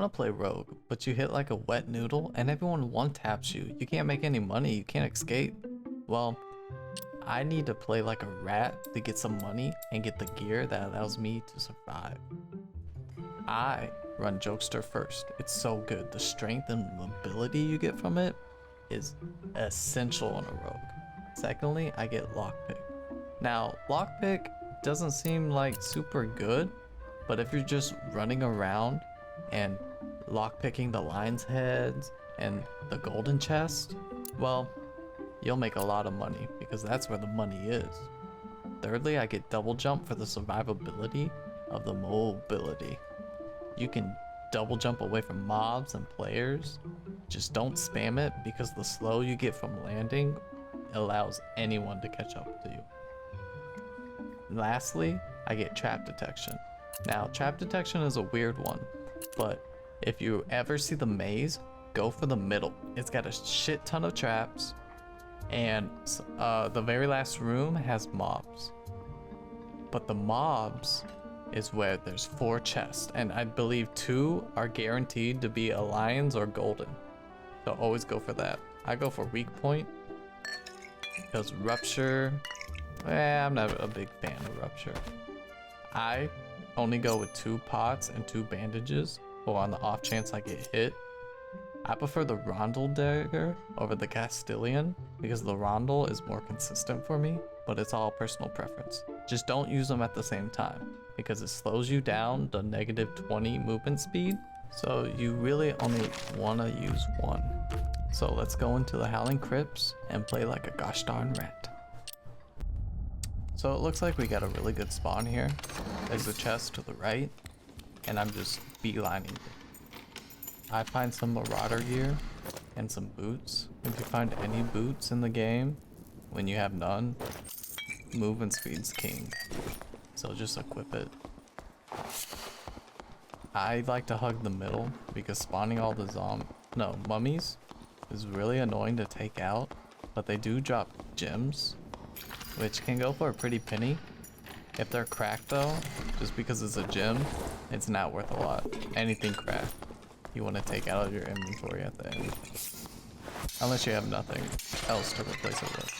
want to play rogue, but you hit like a wet noodle and everyone one-taps you. You can't make any money, you can't escape. Well, I need to play like a rat to get some money and get the gear that allows me to survive. I run Jokester first. It's so good. The strength and mobility you get from it is essential on a rogue. Secondly, I get lockpick. Now, lockpick doesn't seem like super good, but if you're just running around and lockpicking the lion's heads and the golden chest, well, you'll make a lot of money because that's where the money is. Thirdly, I get double jump for the survivability of the mobility. You can double jump away from mobs and players. Just don't spam it because the slow you get from landing allows anyone to catch up to you. Lastly, I get trap detection. Now, trap detection is a weird one, but if you ever see the maze, go for the middle. It's got a shit ton of traps, and the very last room has mobs. But the mobs is where there's 4 chests, and I believe 2 are guaranteed to be a lions or golden. So always go for that. I go for weak point because rupture, I'm not a big fan of rupture. I only go with 2 pots and 2 bandages, or on the off chance I get hit. I prefer the rondel dagger over the Castilian because the rondel is more consistent for me, but it's all personal preference. Just don't use them at the same time because it slows you down to -20 movement speed. So you really only want to use one. So let's go into the Howling Crypts and play like a gosh darn rat. So it looks like we got a really good spawn here. There's a chest to the right, and I'm just beelining it. I find some Marauder gear and some boots. If you find any boots in the game, when you have none, movement speed's king. So just equip it. I like to hug the middle because spawning all the mummies is really annoying to take out, but they do drop gems, which can go for a pretty penny. If they're cracked though, just because it's a gem, it's not worth a lot. Anything cracked, you want to take out of your inventory at the end. Unless you have nothing else to replace it with.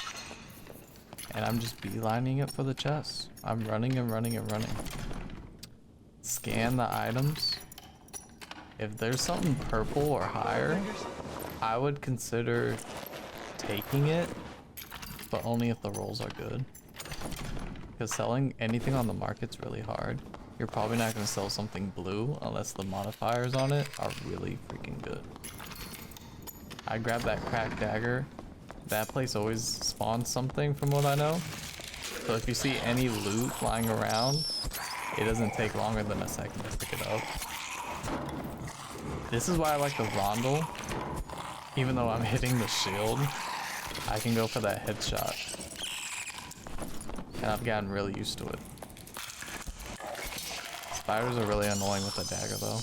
And I'm just beelining it for the chest. I'm running and running and running. Scan the items. If there's something purple or higher, I would consider taking it, but only if the rolls are good. Because selling anything on the market's really hard. You're probably not going to sell something blue unless the modifiers on it are really freaking good. I grabbed that cracked dagger. That place always spawns something from what I know. So if you see any loot flying around, it doesn't take longer than a second to pick it up. This is why I like the rondel. Even though I'm hitting the shield, I can go for that headshot. And I've gotten really used to it. Spiders are really annoying with the dagger though.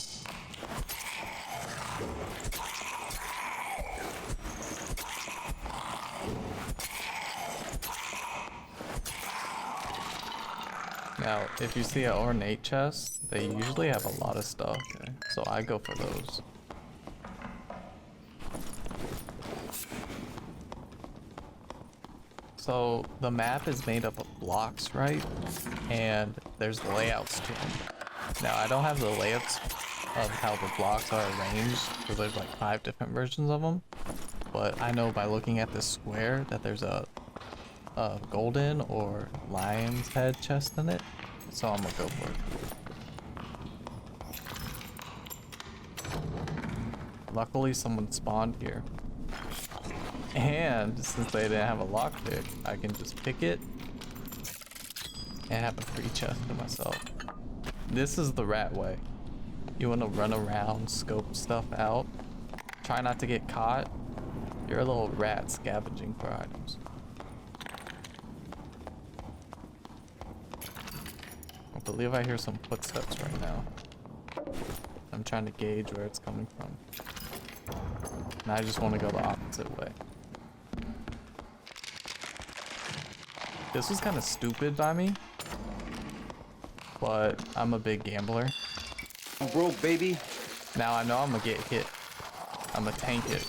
Now, if you see an ornate chest, they usually have a lot of stuff, okay? So I go for those. So the map is made up of blocks, right? And there's layouts to them. Now, I don't have the layouts of how the blocks are arranged because there's like 5 different versions of them. But I know by looking at this square that there's a golden or lion's head chest in it, so I'm gonna go for it. Luckily someone spawned here, and since they didn't have a lockpick, I can just pick it and have a free chest to myself. This is the rat way. You want to run around, scope stuff out, try not to get caught. You're a little rat scavenging for items. I believe I hear some footsteps right now. I'm trying to gauge where it's coming from. And I just want to go the opposite way. This was kind of stupid by me, but I'm a big gambler. I'm broke, baby. Now I know I'm gonna get hit. I'm gonna tank it.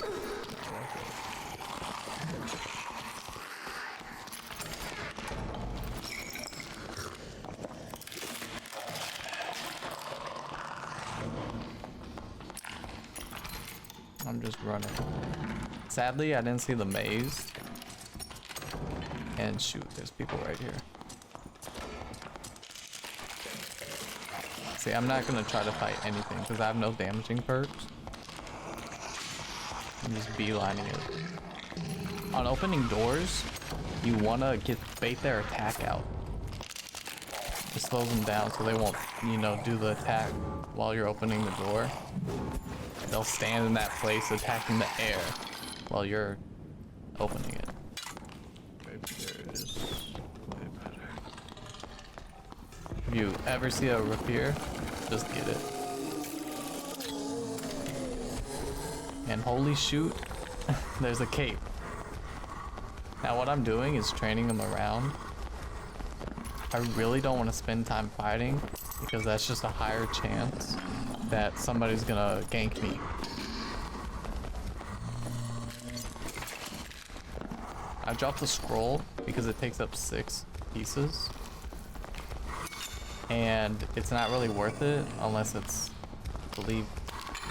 I'm just running. Sadly, I didn't see the maze. And shoot, there's people right here. See, I'm not gonna try to fight anything because I have no damaging perks. I'm just beelining it. On opening doors, you wanna bait their attack out. It slows them down so they won't, you know, do the attack while you're opening the door. They'll stand in that place attacking the air while you're opening it. Maybe there is way better. If you ever see a rapier, just get it. And holy shoot, there's a cape. Now what I'm doing is training them around. I really don't want to spend time fighting because that's just a higher chance that somebody's gonna gank me. I dropped the scroll because it takes up 6 pieces. And it's not really worth it unless it's, I believe,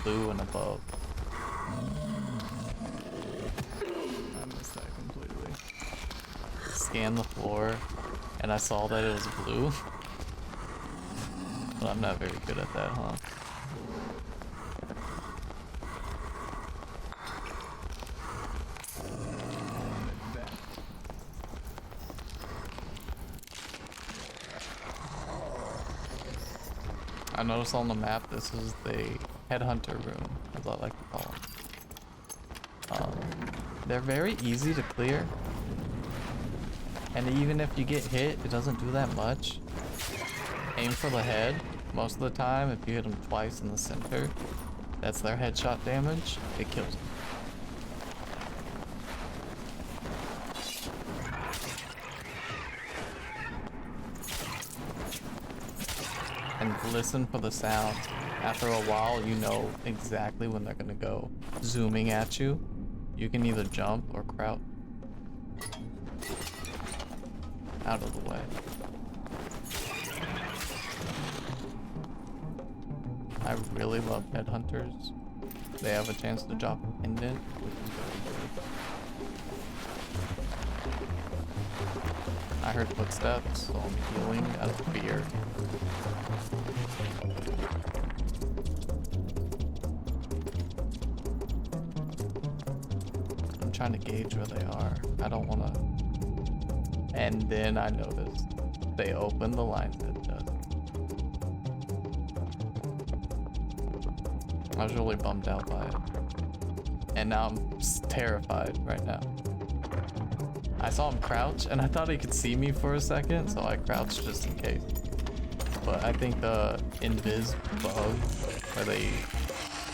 blue and above. I missed that completely. Scanned the floor and I saw that it was blue. But I'm not very good at that, huh? I noticed on the map this is the headhunter room, as I like to call them. They're very easy to clear. And even if you get hit, it doesn't do that much. Aim for the head. Most of the time, if you hit them twice in the center, that's their headshot damage. It kills them. And listen for the sound. After a while, you know exactly when they're gonna go zooming at you. You can either jump or crouch. Out of the way. I really love headhunters. They have a chance to drop a pendant, which is very good. I heard footsteps, so I'm healing out of fear. I'm trying to gauge where they are. I don't want to. And then I noticed they opened the lines that does. I was really bummed out by it. And now I'm terrified right now. I saw him crouch and I thought he could see me for a second, so I crouched just in case. But I think the invis bug, where they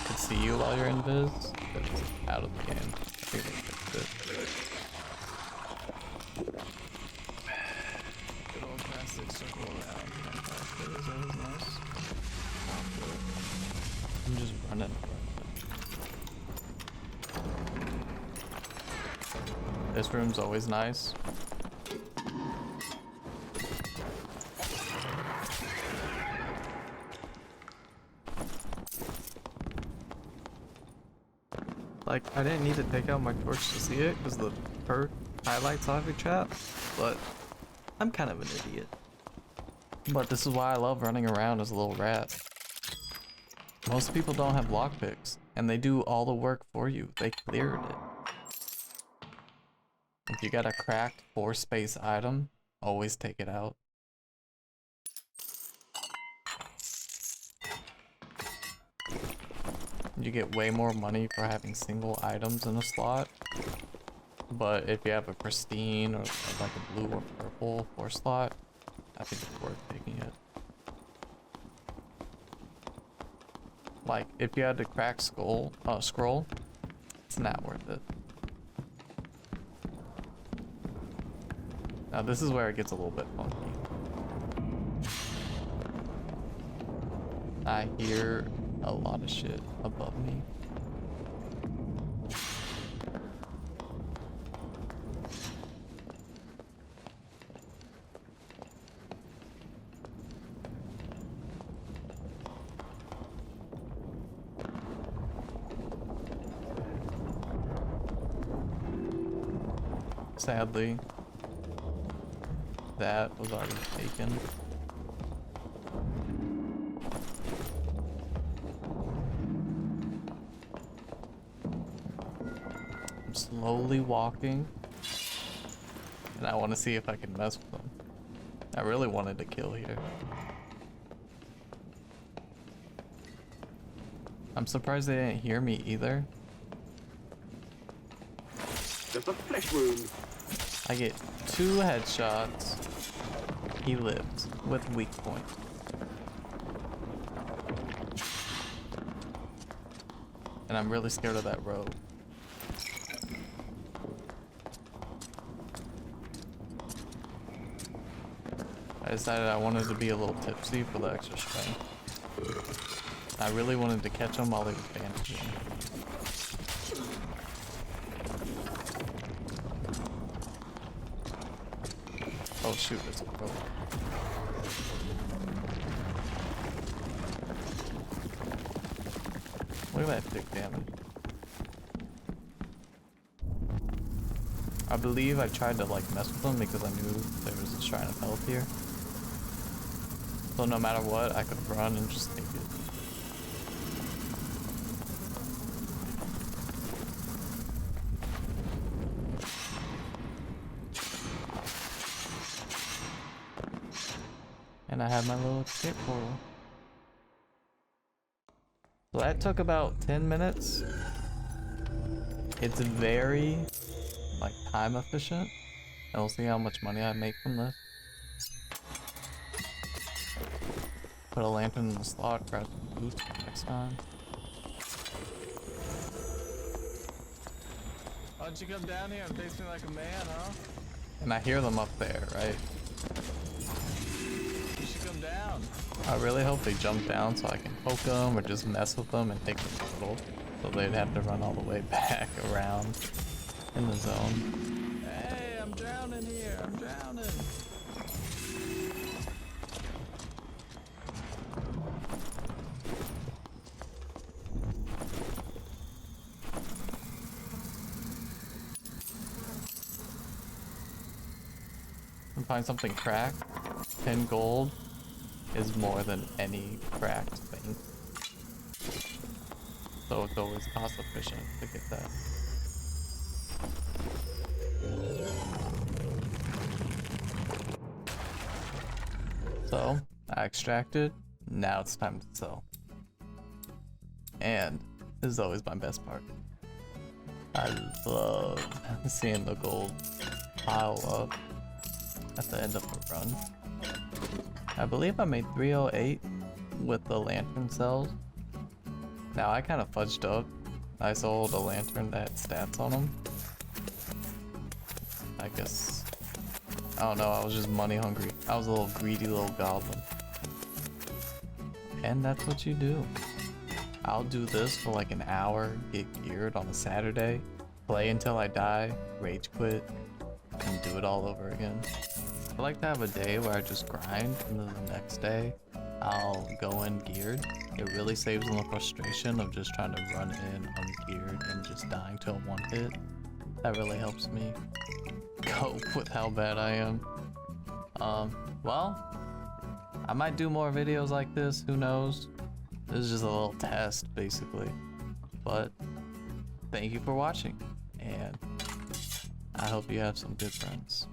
could see you while you're invis, is out of the game. I think they fixed it. Good old classic circle around. That is always nice. I'm just running. This room's always nice. Like, I didn't need to take out my torch to see it because the perk highlights Ivy Trap, but I'm kind of an idiot. But this is why I love running around as a little rat. Most people don't have lockpicks, and they do all the work for you. They cleared it. If you got a cracked 4-space item, always take it out. You get way more money for having single items in a slot. But if you have a pristine or like a blue or purple 4 slot, I think it's worth taking it. Like, if you had to crack scroll, it's not worth it. Now this is where it gets a little bit funky. I hear a lot of shit above me. Sadly, that was already taken. I'm slowly walking, and I want to see if I can mess with them. I really wanted to kill here. I'm surprised they didn't hear me either. Just a flesh wound. I get 2 headshots. He lives with weak point. And I'm really scared of that road. I decided I wanted to be a little tipsy for the extra strength. I really wanted to catch him while he was bandaging. Oh shoot, it's a rope. Look at that big damage. I believe I tried to like mess with them because I knew there was a shrine of health here. So no matter what, I could run and just take it. And I had my little escape portal. So that took about 10 minutes. It's very like time efficient. And we'll see how much money I make from this. Put a lantern in the slot, grab some boots next time. Why don't you come down here and face me like a man, huh? And I hear them up there, right? Come down. I really hope they jump down so I can poke them or just mess with them and take the portal, so they'd have to run all the way back around in the zone. Hey, I'm drowning here. I'm drowning. And find something cracked. 10 gold is more than any cracked thing. So it's always cost efficient to get that. So I extracted, now it's time to sell. And this is always my best part. I love seeing the gold pile up at the end of a run. I believe I made 308 with the lantern cells. Now I kind of fudged up. I sold a lantern that had stats on them. I guess, I don't know, I was just money hungry. I was a little greedy little goblin. And that's what you do. I'll do this for like an hour, get geared on a Saturday, play until I die, rage quit, and do it all over again. I like to have a day where I just grind, and then the next day I'll go in geared. It really saves on the frustration of just trying to run in ungeared and just dying to a one hit. That really helps me cope with how bad I am. Well, I might do more videos like this, who knows? This is just a little test, basically. But thank you for watching, and I hope you have some good friends.